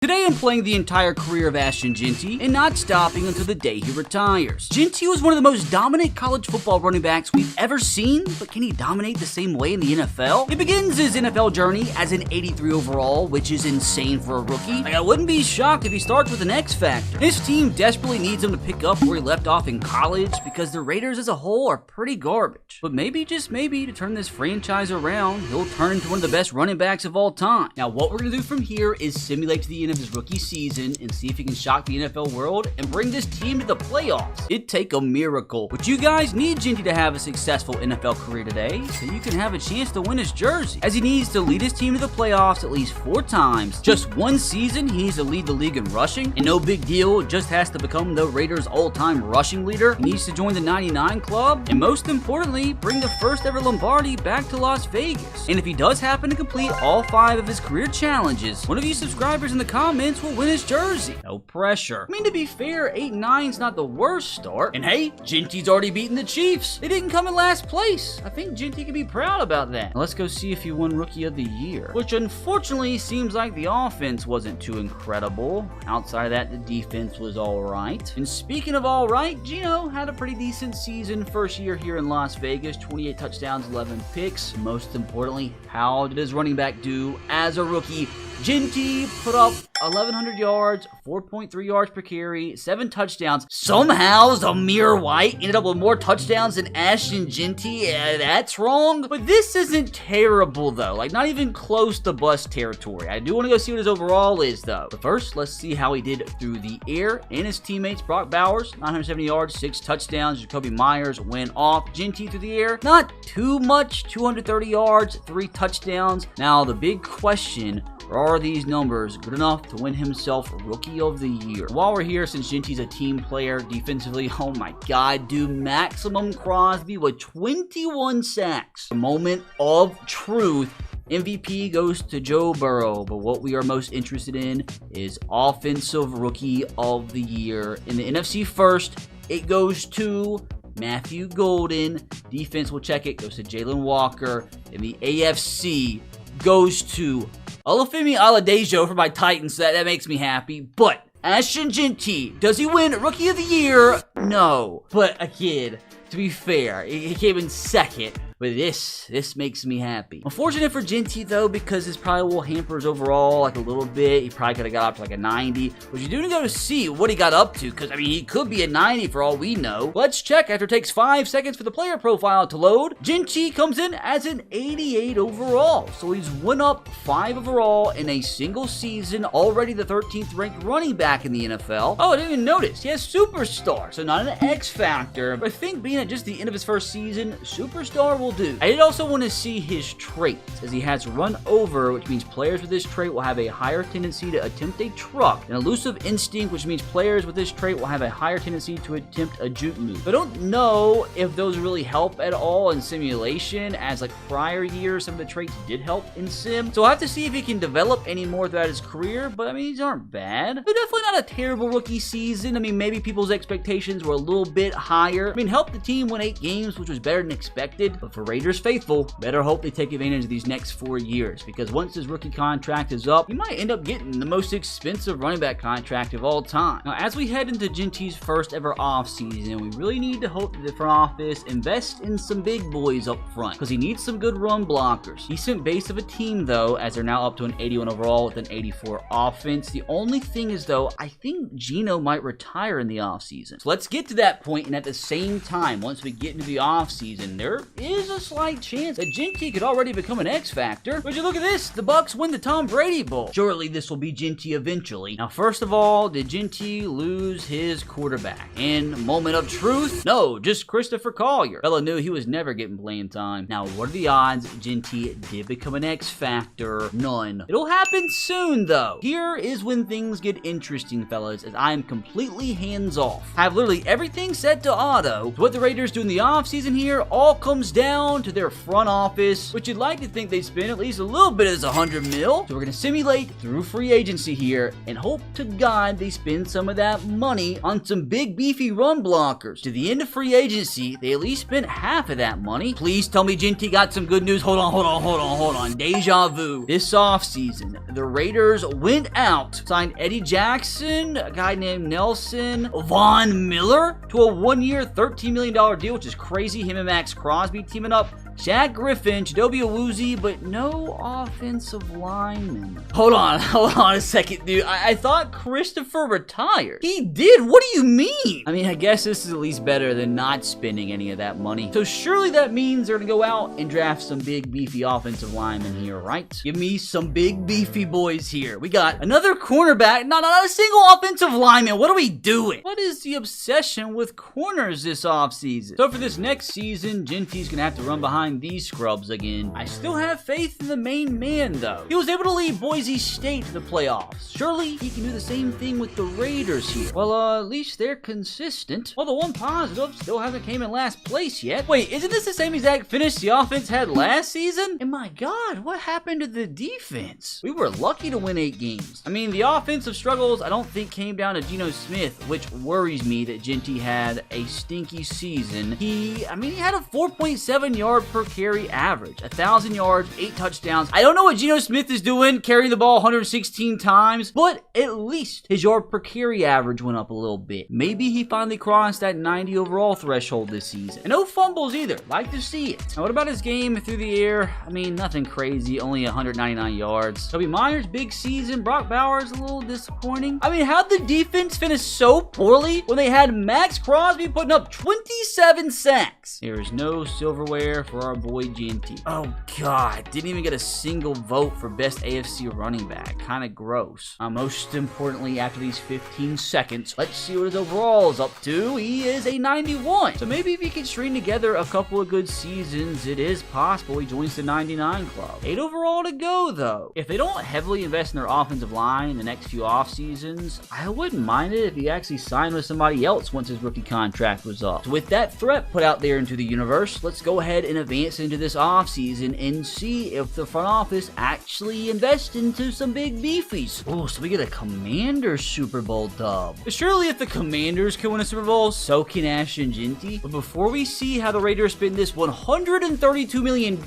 Today I'm playing the entire career of Ashton Jeanty and not stopping until the day he retires. Jeanty was one of the most dominant college football running backs we've ever seen, but can he dominate the same way in the NFL? He begins his NFL journey as an 83 overall, which is insane for a rookie. I wouldn't be shocked if he starts with an X factor. His team desperately needs him to pick up where he left off in college because the Raiders as a whole are pretty garbage. But maybe, just maybe, to turn this franchise around, he'll turn into one of the best running backs of all time. Now, what we're going to do from here is simulate to the end of his rookie season and see if he can shock the NFL world and bring this team to the playoffs. It'd take a miracle. But you guys need Jeanty to have a successful NFL career today so you can have a chance to win his jersey, as he needs to lead his team to the playoffs at least 4 times. Just one season, he needs to lead the league in rushing, and no big deal, just has to become the Raiders' all-time rushing leader. He needs to join the 99 club, and most importantly, bring the first ever Lombardi back to Las Vegas. And if he does happen to complete all 5 of his career challenges, one of you subscribers in the comments will win his jersey. No pressure. I mean, to be fair, 8-9's not the worst start. And hey, Jeanty's already beaten the Chiefs. They didn't come in last place. I think Jeanty can be proud about that. Now let's go see if he won Rookie of the Year, which unfortunately seems like the offense wasn't too incredible. Outside of that, the defense was all right. And speaking of all right, Geno had a pretty decent season first year here in Las Vegas. 28 touchdowns, 11 picks. Most importantly, how did his running back do as a rookie? Jeanty put up 1,100 yards, 4.3 yards per carry, 7 touchdowns. Somehow, Zamir White ended up with more touchdowns than Ashton Jeanty. That's wrong. But this isn't terrible, though. Like, not even close to bust territory. I do want to go see what his overall is, though. But first, let's see how he did through the air. And his teammates, Brock Bowers, 970 yards, 6 touchdowns. Jacoby Myers went off. Jeanty through the air, not too much, 230 yards, 3 touchdowns. Now, the big question: are these numbers good enough to win himself Rookie of the Year? While we're here, since Jeanty's a team player defensively, oh my god, dude, Maximum Crosby with 21 sacks. The moment of truth. MVP goes to Joe Burrow, but what we are most interested in is Offensive Rookie of the Year. In the NFC first, it goes to Matthew Golden. Defense, will check it, goes to Jalen Walker. In the AFC, goes to Olufemi Aladejo for my Titans. That makes me happy. But Ashton Jeanty, does he win Rookie of the Year? No. But again, to be fair, he came in second. But this makes me happy. Unfortunate for Jeanty, though, because this probably will hamper his overall like a little bit. He probably could have got up to like a 90. But you do need to go to see what he got up to, because, I mean, he could be a 90 for all we know. Let's check after it takes 5 seconds for the player profile to load. Jeanty comes in as an 88 overall. So he's went up 5 overall in a single season. Already the 13th ranked running back in the NFL. Oh, I didn't even notice. He has Superstar, so not an X factor. But I think being at just the end of his first season, Superstar will do. I did also want to see his traits, as he has Run Over, which means players with this trait will have a higher tendency to attempt a truck, and Elusive Instinct, which means players with this trait will have a higher tendency to attempt a juke move. But I don't know if those really help at all in simulation, as like prior years, some of the traits did help in sim. So I'll have to see if he can develop any more throughout his career, but I mean, these aren't bad. But definitely not a terrible rookie season. I mean, maybe people's expectations were a little bit higher. I mean, helped the team win 8 games, which was better than expected, but for Raiders faithful, better hope they take advantage of these next 4 years, because once his rookie contract is up, he might end up getting the most expensive running back contract of all time. Now, as we head into Jeanty's first ever offseason, we really need to hope that the front office invest in some big boys up front, because he needs some good run blockers. Decent base of a team, though, as they're now up to an 81 overall with an 84 offense. The only thing is, though, I think Geno might retire in the offseason. So let's get to that point, and at the same time, once we get into the offseason, there is a slight chance that Jeanty could already become an X factor. But you look at this, the Bucks win the Tom Brady Bowl. Surely this will be Jeanty eventually. Now, first of all, did Jeanty lose his quarterback? In moment of truth, no, just Christopher Collier. Fella knew he was never getting playing time. Now, what are the odds Jeanty did become an X factor? None. It'll happen soon, though. Here is when things get interesting, fellas, as I am completely hands off. I have literally everything set to auto. So what the Raiders do in the offseason here all comes down down to their front office, which you'd like to think they'd spend at least a little bit of this 100 mil. So we're going to simulate through free agency here and hope to God they spend some of that money on some big beefy run blockers. To the end of free agency, they at least spent half of that money. Please tell me Jeanty got some good news. Hold on. Deja vu. This offseason, the Raiders went out, signed Eddie Jackson, a guy named Nelson, Von Miller to a 1-year, $13 million deal, which is crazy. Him and Max Crosby teaming up. Shaq Griffin, Chidobe Awuzie, but no offensive lineman. Hold on a second, dude. I thought Christopher retired. He did? What do you mean? I mean, I guess this is at least better than not spending any of that money. So surely that means they're gonna go out and draft some big beefy offensive linemen here, right? Give me some big beefy boys here. We got another cornerback, not a single offensive lineman. What are we doing? What is the obsession with corners this offseason? So for this next season, Jeanty's gonna have to run behind these scrubs again. I still have faith in the main man, though. He was able to lead Boise State to the playoffs. Surely he can do the same thing with the Raiders here. Well, at least they're consistent. Well, the one positive still hasn't came in last place yet. Wait, isn't this the same exact finish the offense had last season? And my God, what happened to the defense? We were lucky to win 8 games. I mean, the offensive struggles I don't think came down to Geno Smith, which worries me that Jeanty had a stinky season. He had a 4.7 yard per carry average, 1,000 yards, 8 touchdowns. I don't know what Geno Smith is doing, carrying the ball 116 times, but at least his yard per carry average went up a little bit. Maybe he finally crossed that 90 overall threshold this season. And no fumbles either. Like to see it. Now, what about his game through the air? I mean, nothing crazy, only 199 yards. Toby Myers, big season. Brock Bowers, a little disappointing. I mean, how'd the defense finish so poorly when they had Max Crosby putting up 27 sacks? There is no silverware for our boy Jeanty. Oh God, didn't even get a single vote for best AFC running back. Kind of gross. Most importantly, after these 15 seconds, let's see what his overall is up to. He is a 91. So maybe if he can string together a couple of good seasons, it is possible he joins the 99 club. 8 overall to go though. If they don't heavily invest in their offensive line in the next few off seasons, I wouldn't mind it if he actually signed with somebody else once his rookie contract was up. So with that threat put out there into the universe, let's go ahead and advance into this offseason and see if the front office actually invests into some big beefies. Oh, so we get a Commanders Super Bowl dub. But surely if the Commanders can win a Super Bowl, so can Ashton Jeanty. But before we see how the Raiders spend this $132 million,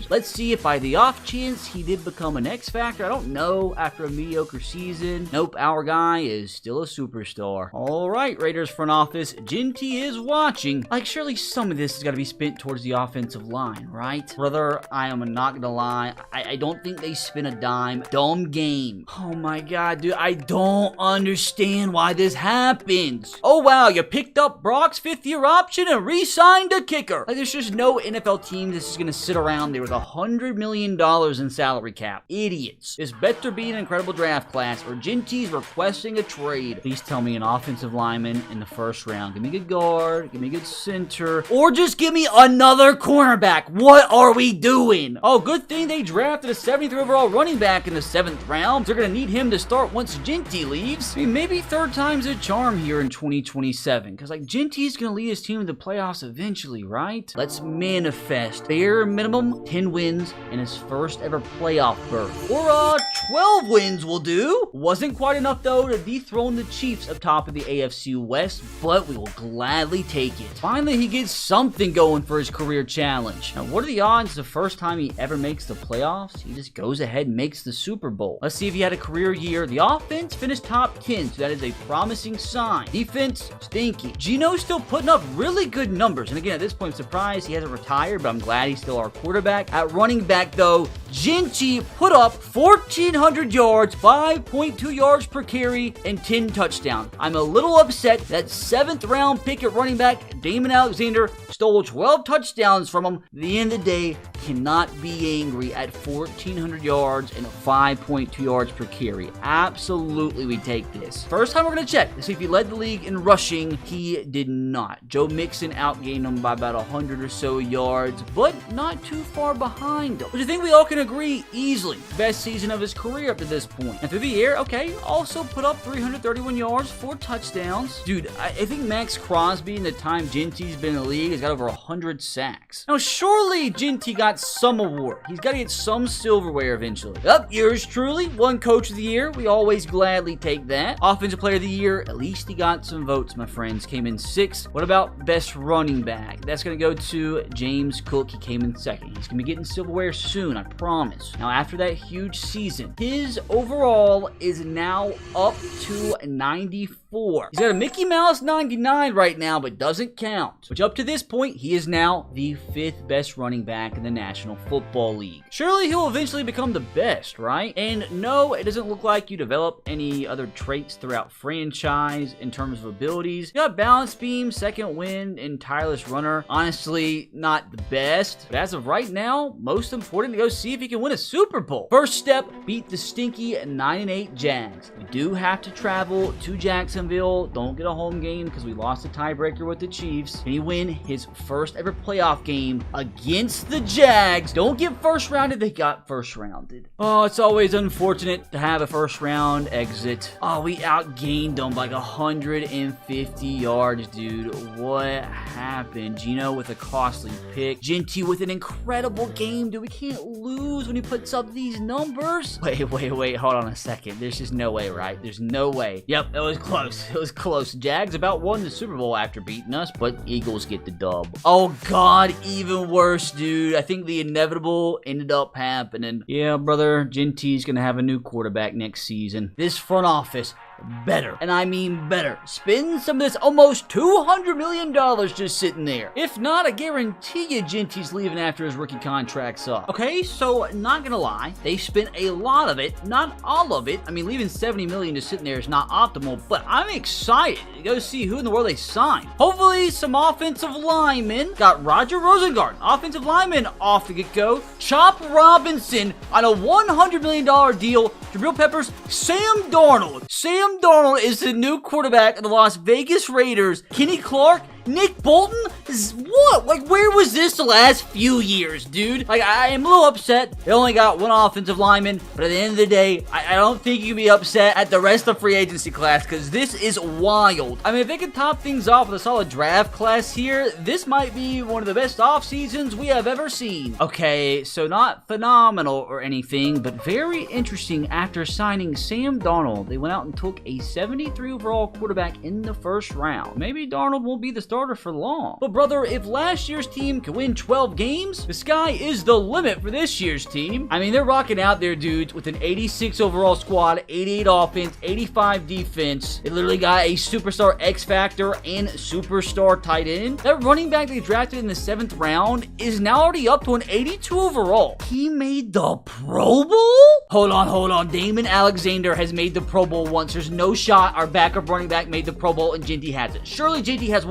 let's see if by the off chance he did become an X Factor. I don't know after a mediocre season. Nope, our guy is still a superstar. Alright, Raiders front office, Jeanty is watching. Like, surely some of this has got to be spent towards the offensive line, right? Brother, I am not gonna lie. I don't think they spent a dime. Dumb game. Oh my God, dude. I don't understand why this happens. Oh wow, you picked up Brock's 5th-year option and re-signed a kicker. Like, there's just no NFL team that's just gonna sit around there with $100 million in salary cap. Idiots. This better be an incredible draft class or Jeanty's requesting a trade. Please tell me an offensive lineman in the first round. Give me a good guard, give me a good center, or just give me another cornerback. What are we doing? Oh, good thing they drafted a 73 overall running back in the 7th round. They're gonna need him to start once Jeanty leaves. I mean, maybe third time's a charm here in 2027, because like Jeanty's gonna lead his team to the playoffs eventually, right? Let's manifest bare minimum 10 wins in his first ever playoff berth. Or 12 wins will do. Wasn't quite enough though to dethrone the Chiefs up top of the AFC West, but we will gladly take it. Finally, he gets something going for his career challenge. Now, what are the odds the first time he ever makes the playoffs, he just goes ahead and makes the Super Bowl? Let's see if he had a career year. The offense finished top 10, so that is a promising sign. Defense, stinky. Geno's still putting up really good numbers. And again, at this point, I'm surprised he hasn't retired, but I'm glad he's still our quarterback. At running back, though, Jeanty put up 1,400 yards, 5.2 yards per carry, and 10 touchdowns. I'm a little upset that 7th round pick at running back, Damon Alexander, stole 12 touchdowns from him. At the end of the day, cannot be angry at 1,400 yards and 5.2 yards per carry. Absolutely, we take this. First time we're going to check to see if he led the league in rushing. He did not. Joe Mixon outgained him by about 100 or so yards, but not too far behind him. Which I think we all can agree, easily best season of his career up to this point. And through the air, okay, also put up 331 yards, 4 touchdowns. Dude, I think Max Crosby in the time Jeanty's been in the league has got over 100 sacks. Now, surely Jeanty got some award. He's got to get some silverware eventually. Up, yours truly, won Coach of the Year. We always gladly take that. Offensive Player of the Year, at least he got some votes, my friends. Came in 6th. What about Best Running Back? That's going to go to James Cook. He came in 2nd. He's going to be getting silverware soon, I promise. Now, after that huge season, his overall is now up to 94. He's got a Mickey Mouse 99 right now, but doesn't count. Which up to this point, he is now the 5th best running back in the National Football League. Surely he'll eventually become the best, right? And no, it doesn't look like you develop any other traits throughout franchise in terms of abilities. You got balance beam, second wind, and tireless runner. Honestly, not the best. But as of right now, most important to go see if he can win a Super Bowl. First step, beat the stinky 9-8 Jags. We do have to travel to Jacksonville. Don't get a home game because we lost a tiebreaker with the Chiefs. Can he win his first ever playoff game against the Jags? Don't get first rounded. They got first rounded. Oh, it's always unfortunate to have a first round exit. Oh, we outgained them by like 150 yards, dude. What happened? Gino with a costly pick. Jeanty with an incredible game, dude. We can't lose when he puts up these numbers. Wait. Hold on a second. There's just no way, right? There's no way. Yep, it was close. It was close. Jags about won the Super Bowl after beating us, but Eagles get the dub. Oh, God, even worse, dude. I think the inevitable ended up happening. Yeah, brother, Jeanty's gonna have a new quarterback next season. This front office better, and I mean better, spend some of this almost $200 million just sitting there. If not, I guarantee you Jeanty's leaving after his rookie contract's up. Okay, so not gonna lie, they spent a lot of it, not all of it. I mean, leaving $70 million just sitting there is not optimal, but I'm excited to go see who in the world they signed. Hopefully some offensive linemen. Got Roger Rosengard, offensive lineman, off the get-go. Chop Robinson on a $100 million deal. Jabril Peppers, Sam Darnold. Sam Darnold is the new quarterback of the Las Vegas Raiders. Kenny Clark, Nick Bolton? What? Like, where was this the last few years, dude? Like, I am a little upset. They only got one offensive lineman, but at the end of the day, I don't think you can be upset at the rest of the free agency class, because this is wild. I mean, if they could top things off with a solid draft class here, this might be one of the best off seasons we have ever seen. Okay, so not phenomenal or anything, but very interesting. After signing Sam Darnold, they went out and took a 73 overall quarterback in the first round. Maybe Darnold won't be the starter for long. But brother, if last year's team can win 12 games, the sky is the limit for this year's team. I mean, they're rocking out there, dudes, with an 86 overall squad, 88 offense, 85 defense. They literally got a superstar X Factor and superstar tight end. That running back they drafted in the 7th round is now already up to an 82 overall. He made the Pro Bowl? Hold on. Damon Alexander has made the Pro Bowl once. There's no shot our backup running back made the Pro Bowl and Jeanty has it. Surely Jeanty has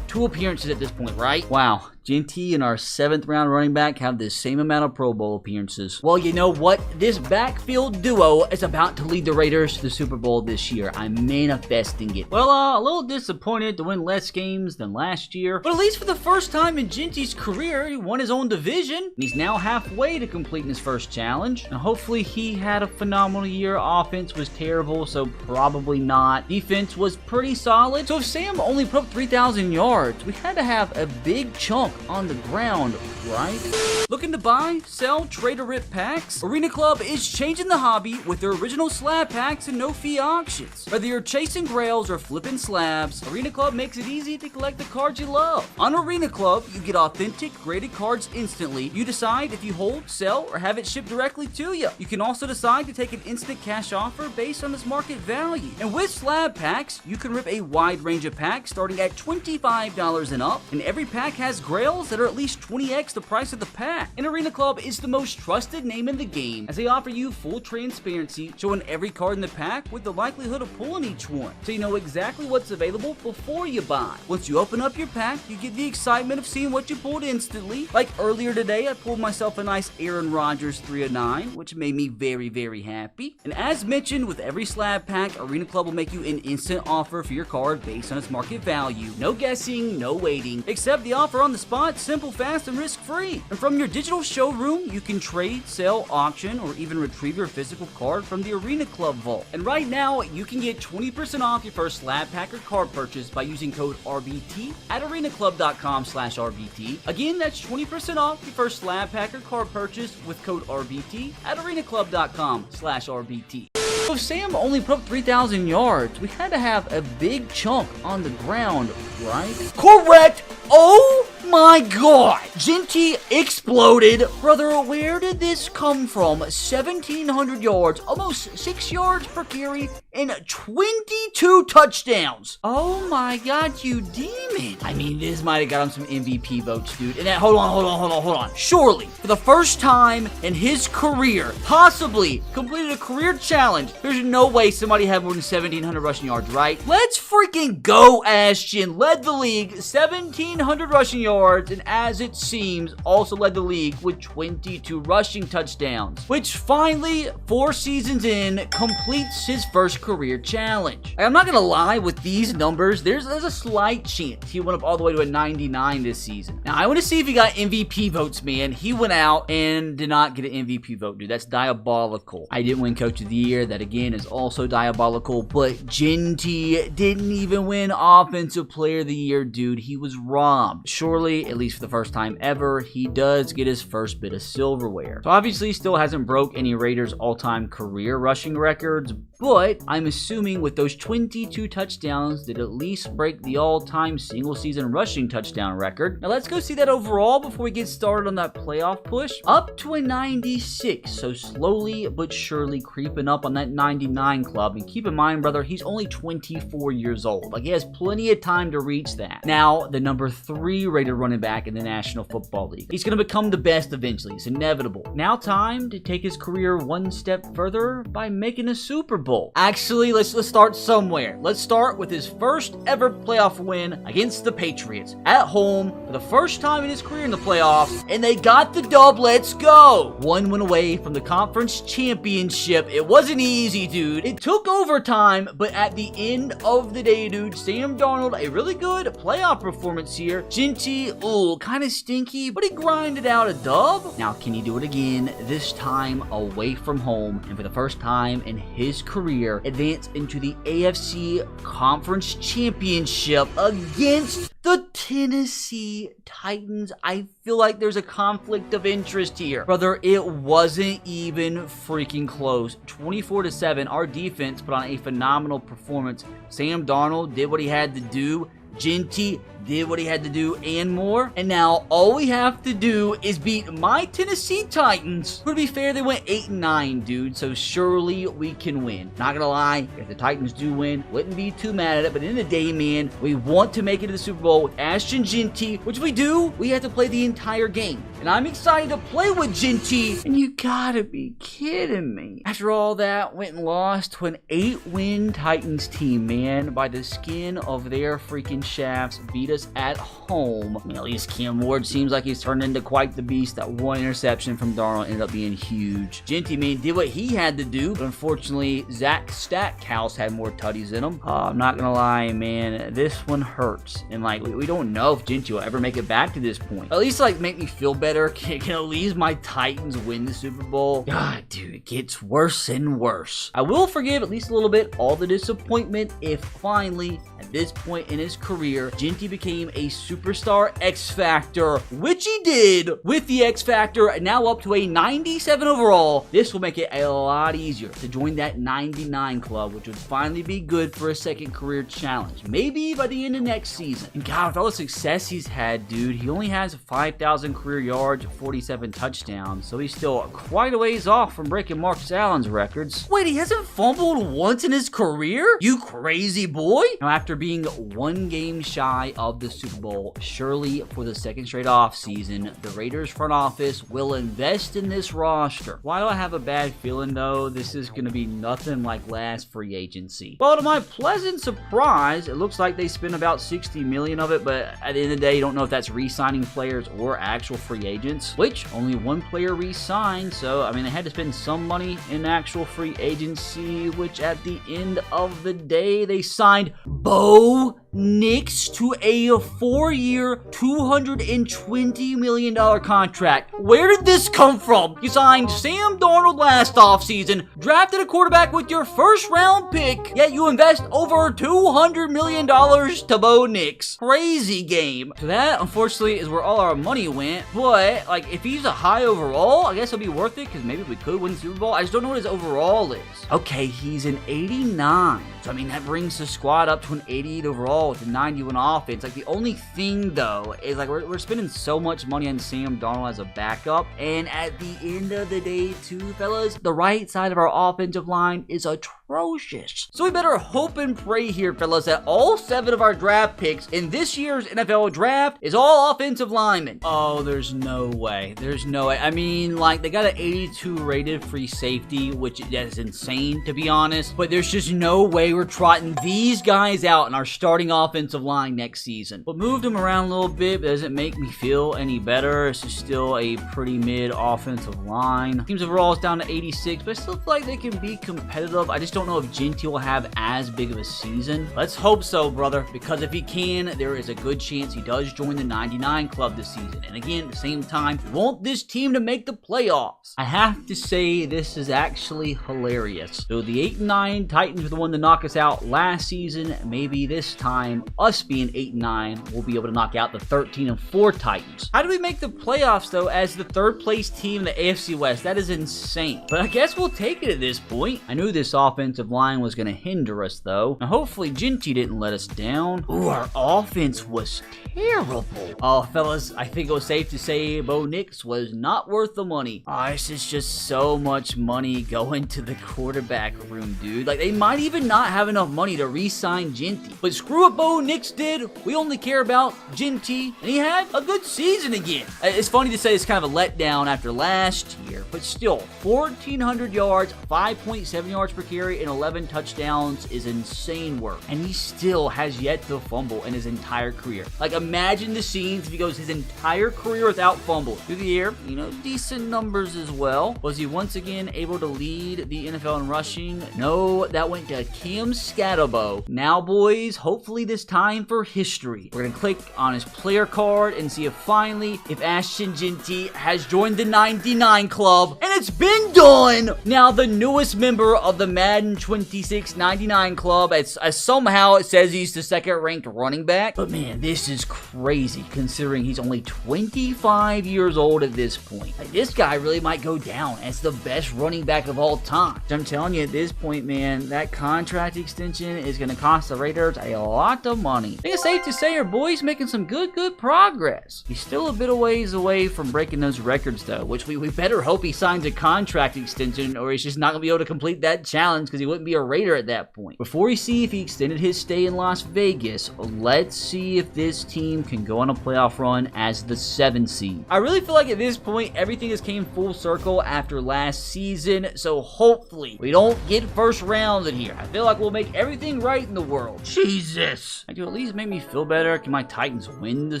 2 appearances at this point, right? Wow. Jeanty and our 7th round running back have the same amount of Pro Bowl appearances. Well, you know what? This backfield duo is about to lead the Raiders to the Super Bowl this year. I'm manifesting it. Well, a little disappointed to win less games than last year, but at least for the first time in Jeanty's career, he won his own division, and he's now halfway to completing his first challenge. Now, hopefully he had a phenomenal year. Offense was terrible, so probably not. Defense was pretty solid. So if Sam only put up 3,000 yards, we had to have a big chunk on the ground, right? Looking to buy, sell, trade, or rip packs? Arena Club is changing the hobby with their original slab packs and no-fee auctions. Whether you're chasing grails or flipping slabs, Arena Club makes it easy to collect the cards you love. On Arena Club, you get authentic, graded cards instantly. You decide if you hold, sell, or have it shipped directly to you. You can also decide to take an instant cash offer based on its market value. And with slab packs, you can rip a wide range of packs starting at $25 and up, and every pack has grails trails that are at least 20x the price of the pack. And Arena Club is the most trusted name in the game, as they offer you full transparency, showing every card in the pack with the likelihood of pulling each one, so you know exactly what's available before you buy. Once you open up your pack, you get the excitement of seeing what you pulled instantly. Like earlier today, I pulled myself a nice Aaron Rodgers 309, which made me very, very happy. And as mentioned, with every slab pack, Arena Club will make you an instant offer for your card based on its market value. No guessing, no waiting. Accept the offer on the spot, simple, fast, and risk-free. And from your digital showroom, you can trade, sell, auction, or even retrieve your physical card from the Arena Club vault. And right now, you can get 20% off your first slab pack or card purchase by using code RBT at arenaclub.com/RBT. Again, that's 20% off your first slab pack or card purchase with code RBT at arenaclub.com/RBT. So if Sam only put up 3,000 yards, we had to have a big chunk on the ground, right? Correct! Oh my god! Jeanty exploded. Brother, where did this come from? 1,700 yards, almost 6 yards per carry, and 22 touchdowns. Oh my god, you demon. I mean, this might have got him some MVP votes, dude. And that, hold on. Surely, for the first time in his career, possibly completed a career challenge, there's no way somebody had more than 1,700 rushing yards, right? Let's freaking go, Ashton. Led the league, 1,700 rushing yards, and as it seems, also led the league with 22 rushing touchdowns, which finally, 4 seasons in, completes his first career challenge. I'm not gonna lie, with these numbers, there's a slight chance he went up all the way to a 99 this season. Now, I want to see if he got MVP votes, man. He went out and did not get an MVP vote, dude. That's diabolical. I didn't win Coach of the Year. That, again, is also diabolical, but Jeanty didn't even win Offensive Player of the Year, dude. He was robbed. Surely, at least for the first time ever, he does get his first bit of silverware. So obviously, he still hasn't broke any Raiders all-time career rushing records, but I'm assuming with those 22 touchdowns that at least break the all-time single-season rushing touchdown record. Now let's go see that overall before we get started on that playoff push. Up to a 96, so slowly but surely creeping up on that 99 club. And keep in mind, brother, he's only 24 years old. Like, he has plenty of time to reach that. Now, the number 3 rated running back in the National Football League. He's going to become the best eventually. It's inevitable. Now time to take his career one step further by making a Super Bowl. Actually, let's start somewhere. Let's start with his first ever playoff win against the Patriots at home for the first time in his career in the playoffs, and they got the dub. Let's go. One win away from the conference championship. It wasn't easy, dude. It took overtime, but at the end of the day, dude, Sam Darnold, a really good playoff performance here. Jeanty, kind of stinky, but he grinded out a dub. Now, can he do it again, this time away from home, and for the first time in his career, advance into the AFC Conference Championship against the Tennessee Titans? I feel like there's a conflict of interest here. Brother, it wasn't even freaking close. 24-7, our defense put on a phenomenal performance. Sam Darnold did what he had to do. Jeanty did what he had to do and more. And now all we have to do is beat my Tennessee Titans. To be fair, they went 8-9, dude, so surely we can win. Not gonna lie, if the Titans do win, wouldn't be too mad at it. But in the day, man, we want to make it to the Super Bowl with Ashton Jeanty, which if we do, we have to play the entire game. And I'm excited to play with Jeanty. And you gotta be kidding me. After all that, went and lost to an 8-win Titans team, man, by the skin of their freaking shafts. Beat us at home. I mean, at least Cam Ward seems like he's turned into quite the beast. That one interception from Darnold ended up being huge. Jeanty, man, did what he had to do, but unfortunately, Zach Stackhouse had more tutties in him. I'm not gonna lie, man, this one hurts. And like, we don't know if Jeanty will ever make it back to this point. At least like make me feel better. Can at least my Titans win the Super Bowl? God, dude, it gets worse and worse. I will forgive at least a little bit all the disappointment if finally, at this point in his career, Jeanty became a superstar X Factor, which he did with the X Factor, now up to a 97 overall. This will make it a lot easier to join that 99 club, which would finally be good for a second career challenge. Maybe by the end of next season. And God, with all the success he's had, dude, he only has 5,000 career yards, 47 touchdowns, so he's still quite a ways off from breaking Marcus Allen's records. Wait, he hasn't fumbled once in his career? You crazy boy? Now, after being one game shy of of the Super Bowl. Surely, for the second straight offseason, the Raiders front office will invest in this roster. Why do I have a bad feeling, though? This is going to be nothing like last free agency. Well, to my pleasant surprise, it looks like they spent about $60 million of it, but at the end of the day, you don't know if that's re-signing players or actual free agents, which only one player re-signed, so, I mean, they had to spend some money in actual free agency, which at the end of the day, they signed Bo Nix to a 4-year, $220 million contract. Where did this come from? You signed Sam Darnold last offseason, drafted a quarterback with your first-round pick, yet you invest over $200 million to Bo Nix. Crazy game. So that, unfortunately, is where all our money went, but, like, if he's a high overall, I guess it'll be worth it, because maybe we could win the Super Bowl. I just don't know what his overall is. Okay, he's an 89. So, I mean, that brings the squad up to an 88 overall with a 91 offense. Like, the only thing, though, is, like, we're spending so much money on Sam Darnold as a backup. And at the end of the day, too, fellas, the right side of our offensive line is atrocious. So we better hope and pray here, fellas, that all 7 of our draft picks in this year's NFL draft is all offensive linemen. Oh, there's no way. There's no way. I mean, like, they got an 82 rated free safety, which is insane, to be honest. But there's just no way we're trotting these guys out in our starting offensive line next season. But moved them around a little bit, but doesn't make me feel any better. It's just still a pretty mid offensive line. Teams overall is down to 86, but I still feel like they can be competitive. I just don't know if Jeanty will have as big of a season. Let's hope so, brother, because if he can, there is a good chance he does join the 99 club this season. And again, at the same time, we want this team to make the playoffs. I have to say, this is actually hilarious. So the 8-9 Titans were the one to knock us out last season. Maybe this time, us being 8-9, we'll be able to knock out the 13-4 Titans. How do we make the playoffs, though, as the third place team in the AFC West? That is insane. But I guess we'll take it at this point. I knew this offensive line was going to hinder us, though. Now, hopefully, Jeanty didn't let us down. Ooh, our offense was terrible. Oh, fellas, I think it was safe to say Bo Nix was not worth the money. Oh, this is just so much money going to the quarterback room, dude. Like, they might even not have enough money to re-sign Jeanty. But screw what Bo Nix did. We only care about Jeanty, and he had a good season again. It's funny to say it's kind of a letdown after last year, but still, 1,400 yards, 5.7 yards per carry, and 11 touchdowns is insane work. And he still has yet to fumble in his entire career. Like, imagine the scenes if he goes his entire career without fumble. Through the air, you know, decent numbers as well. Was he once again able to lead the NFL in rushing? No, that went to Cam Scatterbo. Now, boys, hopefully this time for history. We're going to click on his player card and see if finally, if Ashton Jeanty has joined the 99 club. And it's been done! Now, the newest member of the Madden 26 99 club, as somehow it says he's the second-ranked running back. But man, this is crazy considering he's only 25 years old at this point. Like, this guy really might go down as the best running back of all time. So I'm telling you, at this point, man, that contract extension is going to cost the Raiders a lot of money. I think it's safe to say our boy's making some good progress. He's still a bit of ways away from breaking those records, though, which we better hope he signs a contract extension or he's just not going to be able to complete that challenge because he wouldn't be a Raider at that point. Before we see if he extended his stay in Las Vegas, let's see if this team can go on a playoff run as the 7th seed. I really feel like at this point, everything has came full circle after last season, so hopefully we don't get first round in here. I feel like we'll make everything right in the world. Jesus! Like, to at least make me feel better, can my Titans win the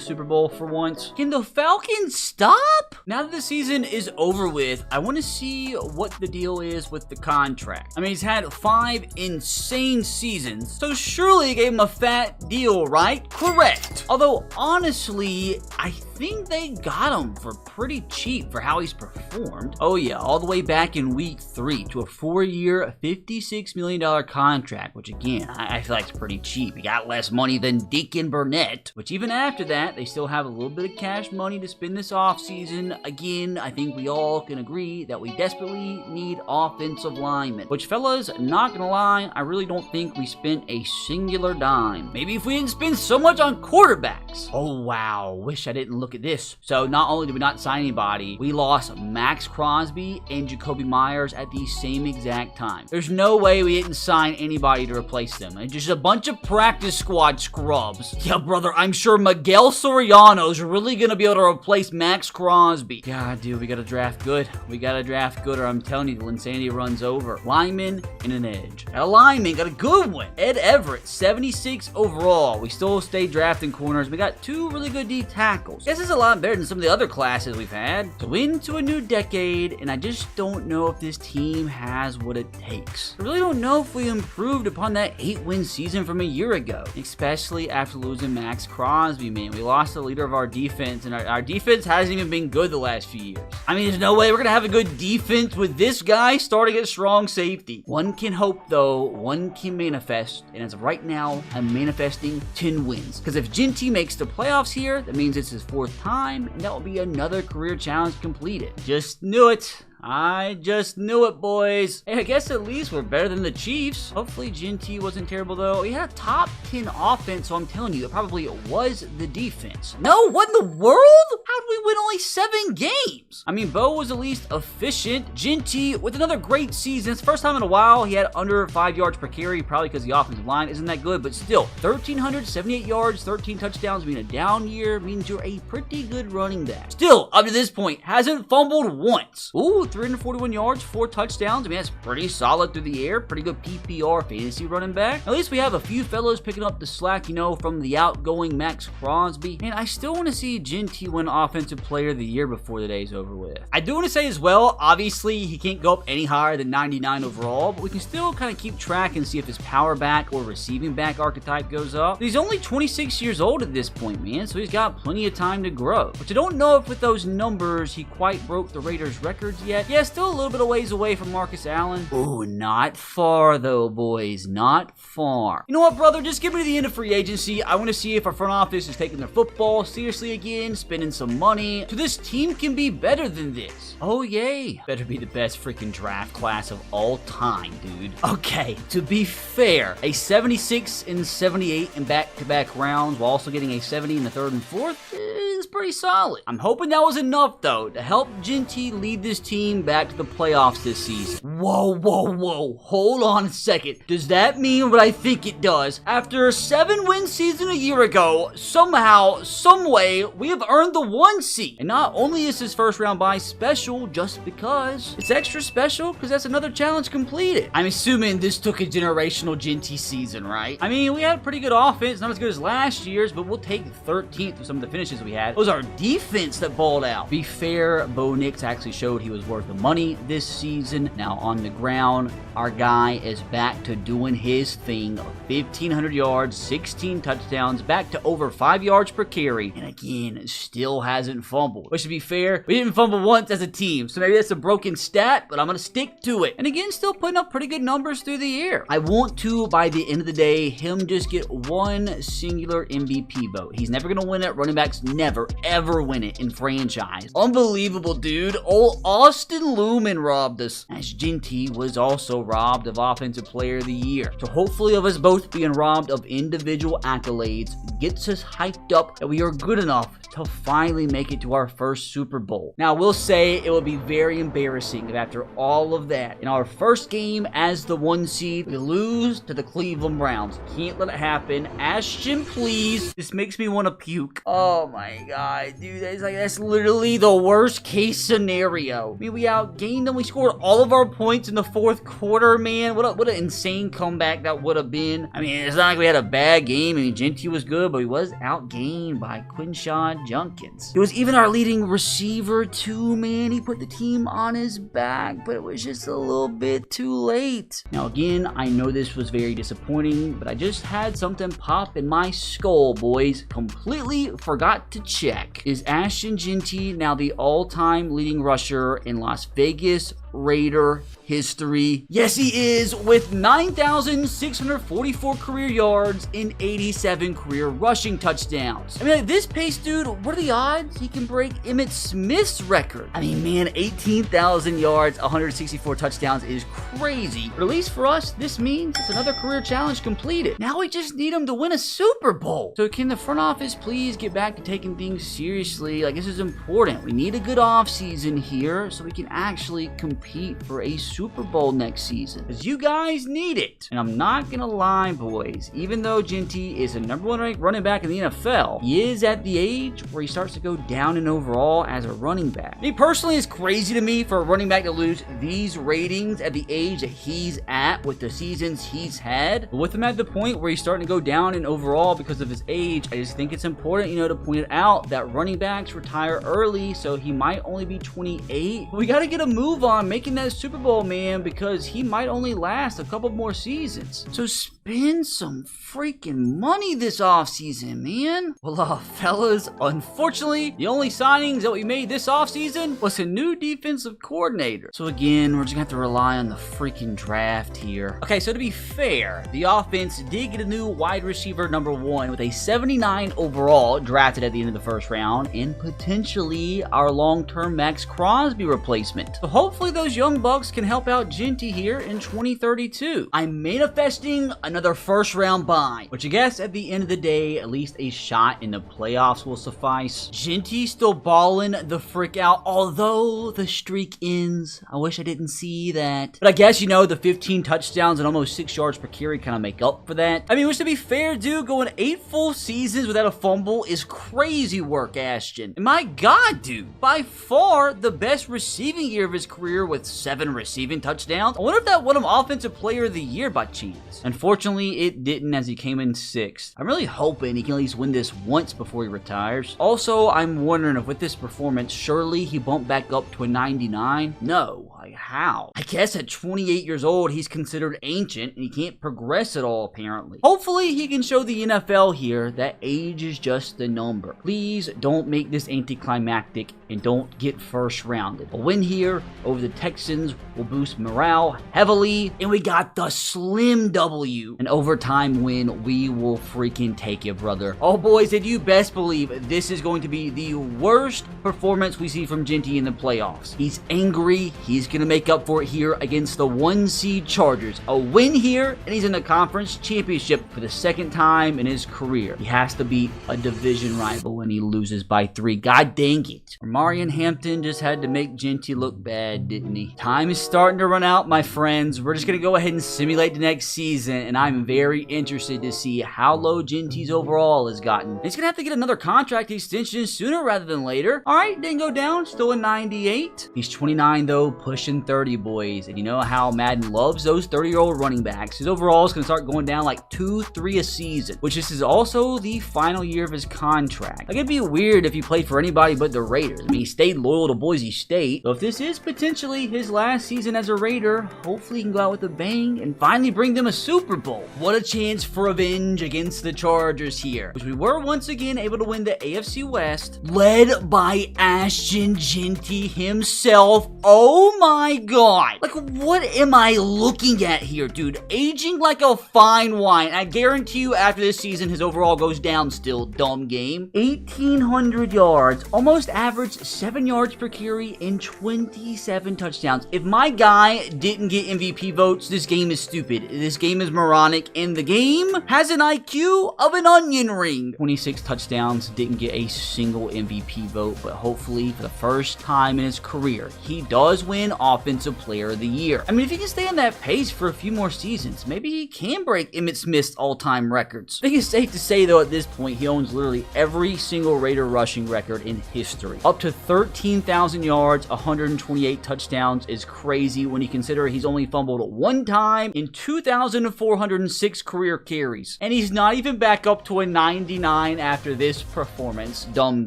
Super Bowl for once? Can the Falcons stop? Now that the season is over with, I want to see what the deal is with the contract. I mean, he's had 5 insane seasons, so surely they gave him a fat deal, right? Correct. Although, honestly, I think they got him for pretty cheap for how he's performed. Oh yeah, all the way back in week 3 to a 4-year, $56 million contract, which again, I feel like it's pretty cheap. He got less money than Deacon Burnett, which even after that, they still have a little bit of cash money to spend this offseason. Again, I think we all can agree that we desperately need offensive linemen, which, fellas, not gonna lie, I really don't think we spent a singular dime. Maybe if we didn't spend so much on quarterbacks. Oh wow, wish I didn't look at this. So not only did we not sign anybody, we lost Max Crosby and Jacoby Myers at the same exact time. There's no way we didn't sign anybody to replace them. And just a bunch of practice squad scrubs. Yeah, brother, I'm sure Miguel Soriano's really gonna be able to replace Max Crosby. God, dude, we gotta draft good. We gotta draft good, or I'm telling you, the insanity runs over. Lineman and an edge. Got a lineman, got a good one. Ed Everett, 76 overall. We still stay drafting corners. We got 2 really good D tackles. This is a lot better than some of the other classes we've had. So into a new decade, and I just don't know if this team has what it takes. I really don't know if we improved upon that 8-win season from a year ago, especially after losing Max Crosby, man. We lost the leader of our defense, and our defense hasn't even been good the last few years. I mean, there's no way we're gonna have a good defense with this guy starting at strong safety. One can hope, though, one can manifest, and as of right now, I'm manifesting 10 wins. Because if Jeanty makes the playoffs here, that means it's his 4th time, and that will be another career challenge completed. Just knew it. I just knew it, boys. Hey, I guess at least we're better than the Chiefs. Hopefully Jeanty wasn't terrible, though. He had a top 10 offense, so I'm telling you, it probably was the defense. No, what in the world? How did we win only 7 games? I mean, Bo was at least efficient. Jeanty with another great season. It's the first time in a while he had under 5 yards per carry, probably because the offensive line isn't that good, but still, 1,378 yards, 13 touchdowns, being a down year means you're a pretty good running back. Still, up to this point, hasn't fumbled once. Ooh, 341 yards, 4 touchdowns. I mean, that's pretty solid through the air. Pretty good PPR fantasy running back. At least we have a few fellows picking up the slack, you know, from the outgoing Max Crosby. And I still want to see Jeanty win Offensive Player of the Year before the day's over with. I do want to say as well, obviously, he can't go up any higher than 99 overall, but we can still kind of keep track and see if his power back or receiving back archetype goes up. He's only 26 years old at this point, man, so he's got plenty of time to grow. Which I don't know if with those numbers, he quite broke the Raiders' records yet. Yeah, still a little bit of ways away from Marcus Allen. Ooh, not far though, boys. Not far. You know what, brother? Just give me to the end of free agency. I want to see if our front office is taking their football seriously again, spending some money. So this team can be better than this. Oh, yay. Better be the best freaking draft class of all time, dude. Okay, to be fair, a 76 and 78 in back-to-back rounds while also getting a 70 in the 3rd and 4th is pretty solid. I'm hoping that was enough, though, to help Jeanty lead this team back to the playoffs this season. Whoa, whoa, whoa. Hold on a second. Does that mean what I think it does? After a 7-win season a year ago, somehow, someway, we have earned the 1 seed. And not only is this first round bye special just because, it's extra special because that's another challenge completed. I'm assuming this took a generational Jeanty season, right? I mean, we had a pretty good offense, not as good as last year's, but we'll take 13th with some of the finishes we had. It was our defense that balled out. Be fair, Bo Nix actually showed he was worth the money this season. Now on the ground, our guy is back to doing his thing. 1,500 yards, 16 touchdowns, back to over 5 yards per carry, and again, still hasn't fumbled. Which, to be fair, we didn't fumble once as a team, so maybe that's a broken stat, but I'm gonna stick to it. And again, still putting up pretty good numbers through the air. I want to, by the end of the day, him just get 1 singular MVP vote. He's never gonna win it. Running backs never, ever win it in franchise. Unbelievable, dude. Old Austin Lumen robbed us, as Jeanty was also robbed of Offensive Player of the Year. So hopefully of us both being robbed of individual accolades gets us hyped up that we are good enough to finally make it to our first Super Bowl. Now, we'll say it will be very embarrassing if after all of that, in our first game as the 1 seed, we lose to the Cleveland Browns. Can't let it happen. Ashton, please. This makes me want to puke. Oh my god, dude. That's literally the worst case scenario. I mean, we outgained them. We scored all of our points in the 4th quarter, man. What an insane comeback that would have been. I mean, it's not like we had a bad game. I mean, Jeanty was good, but he was outgained by Quinshon Junkins. He was even our leading receiver too, man. He put the team on his back, but it was just a little bit too late. Now again, I know this was very disappointing, but I just had something pop in my skull, boys. Completely forgot to check. Is Ashton Jeanty now the all-time leading rusher in Las Vegas Raider history. Yes, he is, with 9,644 career yards and 87 career rushing touchdowns. I mean, at this pace, dude, what are the odds he can break Emmitt Smith's record? I mean, man, 18,000 yards, 164 touchdowns is crazy. But at least for us, this means it's another career challenge completed. Now we just need him to win a Super Bowl. So can the front office please get back to taking things seriously? Like, this is important. We need a good offseason here so we can actually compete for a Super Bowl next season, because you guys need it. And I'm not gonna lie, boys, even though Jeanty is the #1 ranked running back in the NFL, he is at the age where he starts to go down in overall as a running back. Me personally, it's crazy to me for a running back to lose these ratings at the age that he's at with the seasons he's had. But with him at the point where he's starting to go down in overall because of his age, I just think it's important, to point it out that running backs retire early, so he might only be 28. We got to get a move on making that Super Bowl, man, because he might only last a couple more seasons. So spend some freaking money this offseason, man. Well, fellas, unfortunately, the only signings that we made this offseason was a new defensive coordinator. So again, we're just gonna have to rely on the freaking draft here. Okay, so to be fair, the offense did get a new wide receiver #1 with a 79 overall drafted at the end of the first round, and potentially our long-term Max Crosby replacement. So hopefully those young bucks can help out Jeanty here in 2032. I'm manifesting another first-round bye, which I guess at the end of the day, at least a shot in the playoffs will suffice. Jeanty still balling the frick out, although the streak ends. I wish I didn't see that. But I guess, the 15 touchdowns and almost 6 yards per carry kind of make up for that. I mean, which to be fair, dude, going 8 full seasons without a fumble is crazy work, Ashton. And my God, dude, by far the best receiving year of his career with 7 receiving touchdowns. I wonder if that won him Offensive Player of the Year by chance. Unfortunately, it didn't, as he came in 6th. I'm really hoping he can at least win this once before he retires. Also, I'm wondering if with this performance, surely he bumped back up to a 99? No. Like, how? I guess at 28 years old, he's considered ancient and he can't progress at all, apparently. Hopefully, he can show the NFL here that age is just a number. Please don't make this anticlimactic and don't get first rounded. A win here over the Texans will boost morale heavily, and we got the slim W. An overtime win, we will freaking take it, brother. Oh, boys, and you best believe this is going to be the worst performance we see from Jeanty in the playoffs. He's angry. He's going to make up for it here against the 1 seed Chargers. A win here, and he's in the conference championship for the 2nd time in his career. He has to beat a division rival when he loses by 3. God dang it. Marion Hampton just had to make Jeanty look bad, didn't he? Time is starting to run out, my friends. We're just going to go ahead and simulate the next season, and I'm very interested to see how low Jeanty's overall has gotten. He's going to have to get another contract extension sooner rather than later. All right, didn't go down. Still a 98. He's 29, though, pushing 30, boys. And you know how Madden loves those 30-year-old running backs. His overall is going to start going down like 2-3 a season, which this is also the final year of his contract. Like, it'd be weird if he played for anybody but the Raiders. I mean, he stayed loyal to Boise State. So if this is potentially his last season as a Raider, hopefully he can go out with a bang and finally bring them a Super Bowl. What a chance for revenge against the Chargers here, which we were once again able to win the AFC West, led by Ashton Jeanty himself. Oh my God. Like, what am I looking at here, dude? Aging like a fine wine. I guarantee you after this season, his overall goes down still. Dumb game. 1,800 yards, almost averaged 7 yards per carry and 27 touchdowns. If my guy didn't get MVP votes, this game is stupid. This game is moronic, and the game has an IQ of an onion ring. 26 touchdowns, didn't get a single MVP vote, but hopefully for the first time in his career, he does win Offensive Player of the Year. I mean, if he can stay on that pace for a few more seasons, maybe he can break Emmitt Smith's all-time records. I think it's safe to say, though, at this point, he owns literally every single Raider rushing record in history. Up to 13,000 yards, 128 touchdowns is crazy when you consider he's only fumbled 1 time in 2,406 career carries. And he's not even back up to a 99 after this performance. Dumb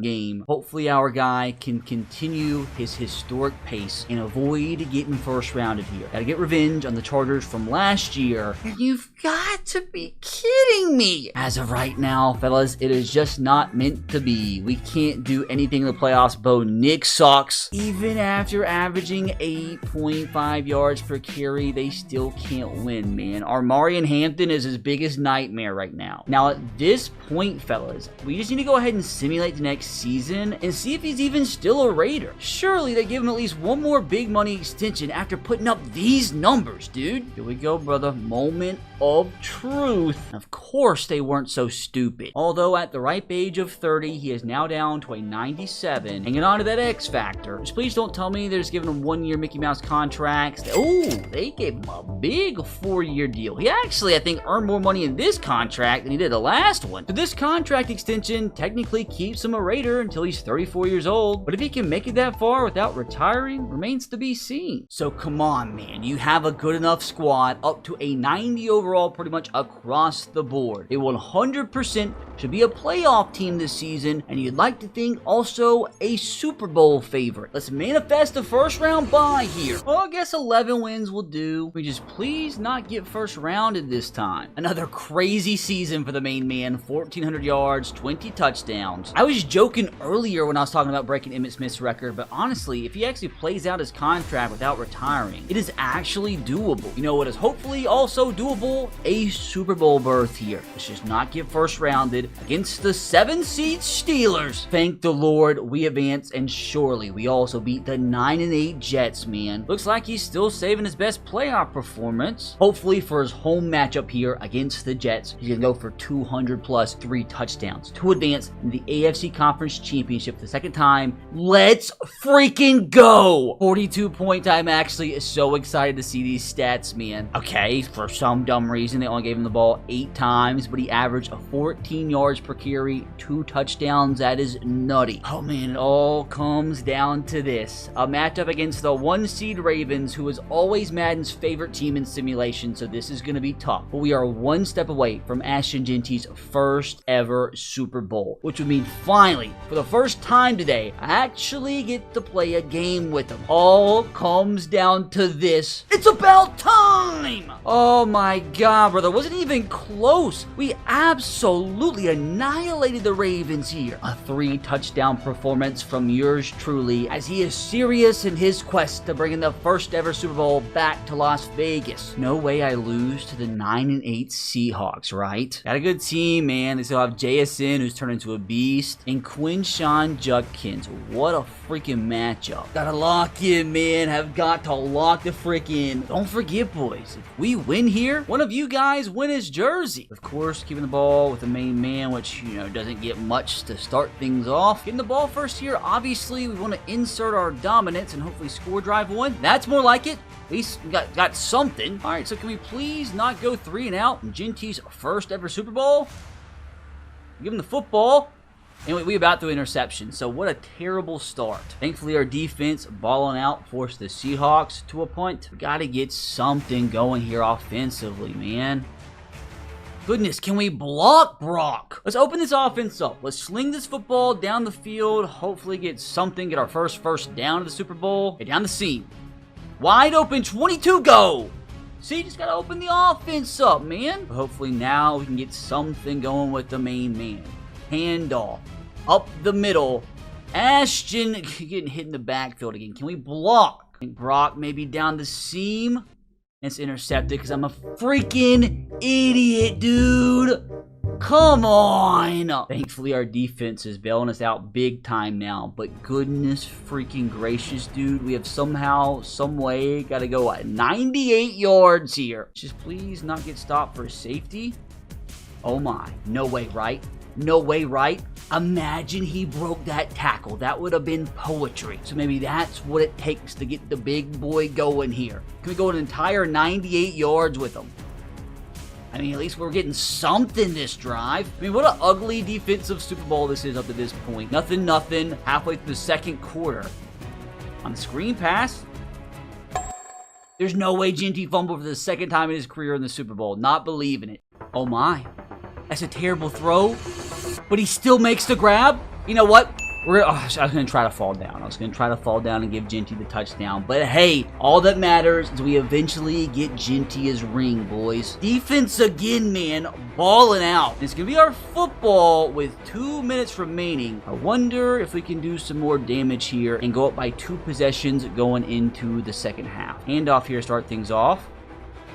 game. Hopefully our guy can continue his historic pace and avoid getting first rounded here. Gotta get revenge on the Chargers from last year. And you've got to be kidding me. As of right now, fellas, it is just not meant to be. We can't do anything in the playoffs. Bo Nick sucks. Even after averaging 8.5 yards per carry. They still can't win, man. Our Marion Hampton is his biggest nightmare right now. Now, at this point, fellas, we just need to go ahead and simulate the next season and see if he's even still a Raider. Surely they give him at least one more big money extension after putting up these numbers, dude. Here we go, brother. Moment of truth. Of course they weren't so stupid. Although at the ripe age of 30, he is now down to a 97. Hanging on to that X factor. Just please don't tell me they're just giving him 1-year Mickey Mouse contracts. Oh, they gave him a big 4-year deal. He actually, I think, earned more money in this contract than he did the last one. So this contract extension technically keeps him a Raider until he's 34 years old. But if he can make it that far without retiring, remains to be seen. So come on, man. You have a good enough squad up to a 90 overall pretty much across the board. They 100% should be a playoff team this season, and you'd like to think also a Super Bowl favorite. Let's manifest a first round bye here. Well, I guess 11 wins will do. We just please not get first rounded this time. Another crazy season for the main man. 1,400 yards, 20 touchdowns. I was joking earlier when I was talking about breaking Emmitt Smith's record, but honestly, if he actually plays out his contract without retiring, it is actually doable. You know what is hopefully also doable? A Super Bowl berth here. Let's just not get first rounded against the 7-seed Steelers. Thank the Lord we advance, and surely we also beat the 9-8 Jets, man. Looks like he's still saving his best playoff performance. Hopefully for his home matchup here against the Jets, he's gonna go for 200 plus 3 touchdowns to advance in the AFC Conference Championship the second time. Let's freaking go! 42-point time. Actually is so excited to see these stats, man. Okay, for some dumb reason they only gave him the ball 8 times, but he averaged a 14 yards per carry, 2 touchdowns. That is nutty. Oh man, it all comes down to this. A matchup against the 1-seed Ravens, who is always Madden's favorite team in simulation, so this is going to be tough. But we are one step away from Ashton Jeanty's first ever Super Bowl, which would mean finally, for the first time today, I actually get to play a game with him. All comes down to this. It's about time! Oh my god, brother. Wasn't even close. We absolutely annihilated the Ravens here. A 3-touchdown performance from yours truly, as he is serious in his quest to bringing the first ever Super Bowl back to Las Vegas. No way I lose to the 9-8 Seahawks, right? Got a good team, man. They still have JSN, who's turned into a beast, and Quinshawn Judkins. What a freaking matchup. Gotta lock in, man. Have got to lock the freaking. Don't forget, boys, if we win here, one of you guys win his jersey. Of course, keeping the ball with the main man, which, you know, doesn't get much to start things off. Getting the ball first here, obviously, we want to insert our dominance and hopefully score drive 1. That's more like it. At least we got something. All right, so can we please not go 3 and out in Jeanty's first ever Super Bowl? Give him the football. And we about to interception, so what a terrible start. Thankfully, our defense balling out forced the Seahawks to a punt. We got to get something going here offensively, man. Goodness, can we block Brock? Let's open this offense up. Let's sling this football down the field. Hopefully get something, get our first down of the Super Bowl. Get down the seam. Wide open, 22, go! See, just got to open the offense up, man. Hopefully now we can get something going with the main man. Handoff. Up the middle. Ashton getting hit in the backfield again. Can we block? I think Brock maybe down the seam. It's intercepted because I'm a freaking idiot, dude. Come on. Thankfully, our defense is bailing us out big time now. But goodness freaking gracious, dude. We have somehow, some way, got to go at 98 yards here. Just please not get stopped for safety. Oh my. No way, right? No way, right? Imagine he broke that tackle. That would have been poetry. So maybe that's what it takes to get the big boy going here. Can we go an entire 98 yards with him? I mean, at least we're getting something this drive. I mean, what an ugly defensive Super Bowl this is up to this point. Nothing. Halfway through the second quarter. On the screen pass. There's no way Jeanty fumbled for the second time in his career in the Super Bowl. Not believing it. Oh my. That's a terrible throw. But he still makes the grab. You know what? I was going to try to fall down. I was going to try to fall down and give Jeanty the touchdown. But hey, all that matters is we eventually get Jeanty his ring, boys. Defense again, man. Balling out. It's going to be our football with 2 minutes remaining. I wonder if we can do some more damage here and go up by 2 possessions going into the second half. Handoff here to start things off,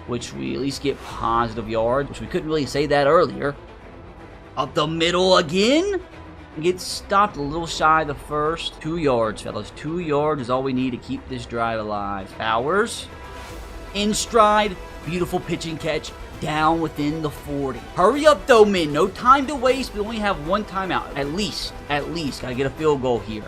which we at least get positive yards, which we couldn't really say that earlier. Up the middle again. Gets stopped a little shy of the first. 2 yards, fellas. 2 yards is all we need to keep this drive alive. Bowers. In stride. Beautiful pitch and catch. Down within the 40. Hurry up, though, men. No time to waste. We only have 1 timeout. At least. Gotta get a field goal here.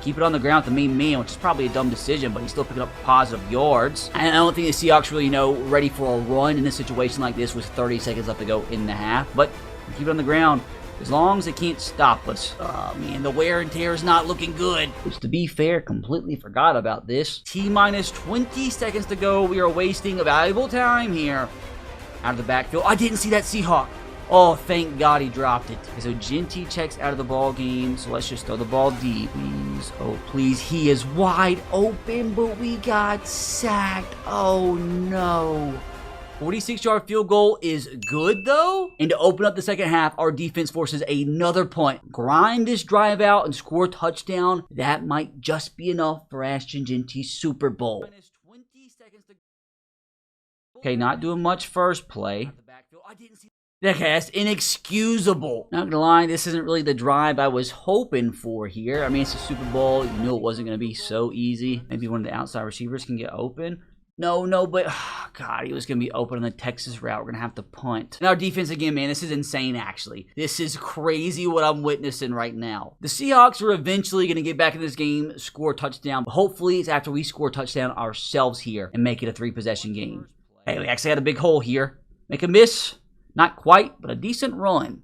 Keep it on the ground with the main man, which is probably a dumb decision, but he's still picking up positive yards. And I don't think the Seahawks really ready for a run in a situation like this with 30 seconds left to go in the half. But keep it on the ground. As long as they can't stop us. Oh, man, the wear and tear is not looking good. Which, to be fair, completely forgot about this. T-minus 20 seconds to go. We are wasting valuable time here. Out of the backfield. I didn't see that Seahawk. Oh, thank God he dropped it. Okay, so Jeanty checks out of the ball game. So let's just throw the ball deep. Please. Oh, please. He is wide open, but we got sacked. Oh, no. 46-yard field goal is good, though. And to open up the second half, our defense forces another punt. Grind this drive out and score a touchdown. That might just be enough for Ashton Jeanty's Super Bowl. Okay, not doing much first play. Okay, that's inexcusable. Not gonna lie, this isn't really the drive I was hoping for here. I mean, it's a Super Bowl. You knew it wasn't gonna be so easy. Maybe one of the outside receivers can get open. No, but, oh, God, he was going to be open on the Texas route. We're going to have to punt. And our defense, again, man, this is insane, actually. This is crazy what I'm witnessing right now. The Seahawks are eventually going to get back in this game, score a touchdown. But hopefully, it's after we score a touchdown ourselves here and make it a 3-possession game. Hey, we actually had a big hole here. Make a miss. Not quite, but a decent run.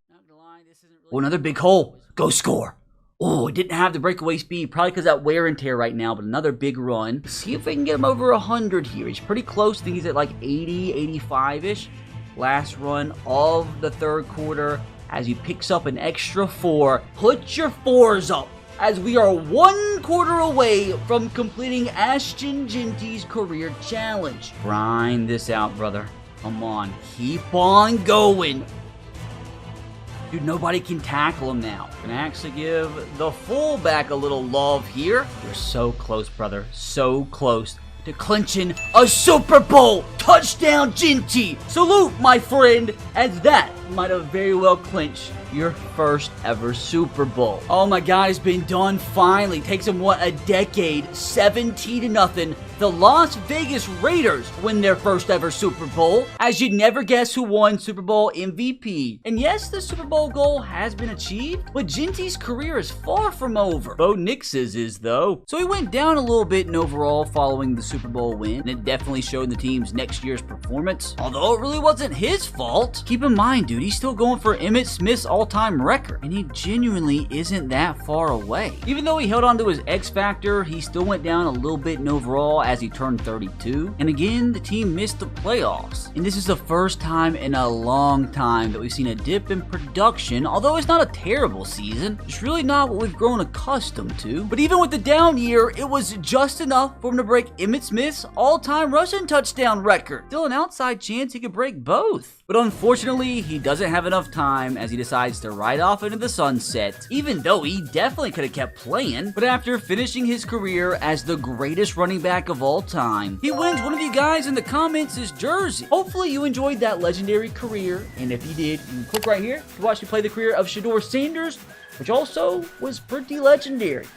Oh, another big hole. Go score. Oh, it didn't have the breakaway speed, probably because of that wear and tear right now, but another big run. See if we can get him over 100 here. He's pretty close. I think he's at like 80, 85-ish. Last run of the third quarter as he picks up an extra 4. Put your 4s up as we are 1 quarter away from completing Ashton Jeanty's career challenge. Grind this out, brother. Come on. Keep on going. Dude, nobody can tackle him now. Gonna actually give the fullback a little love here. You're so close, brother. So close to clinching a Super Bowl. Touchdown, Jeanty. Salute, my friend, as that might have very well clinched your first ever Super Bowl. Oh my God, it's been done finally. Takes them, what, a decade. 17-0. The Las Vegas Raiders win their first ever Super Bowl, as you'd never guess who won Super Bowl MVP. And yes, the Super Bowl goal has been achieved, but Jeanty's career is far from over. Bo Nix's is, though. So he went down a little bit in overall following the Super Bowl win, and it definitely showed the team's next year's performance, although it really wasn't his fault. Keep in mind, dude, he's still going for Emmitt Smith's all-time record, and he genuinely isn't that far away. Even though he held on to his X Factor, he still went down a little bit in overall as he turned 32. And again, the team missed the playoffs. And this is the first time in a long time that we've seen a dip in production, although it's not a terrible season. It's really not what we've grown accustomed to. But even with the down year, it was just enough for him to break Emmitt Smith's all-time rushing touchdown record. Still an outside chance he could break both. But unfortunately, he doesn't have enough time as he decides to ride off into the sunset, even though he definitely could have kept playing. But after finishing his career as the greatest running back of all time, he wins one of you guys in the comments his jersey. Hopefully you enjoyed that legendary career, and if you did, you can click right here to watch me play the career of Shedeur Sanders, which also was pretty legendary.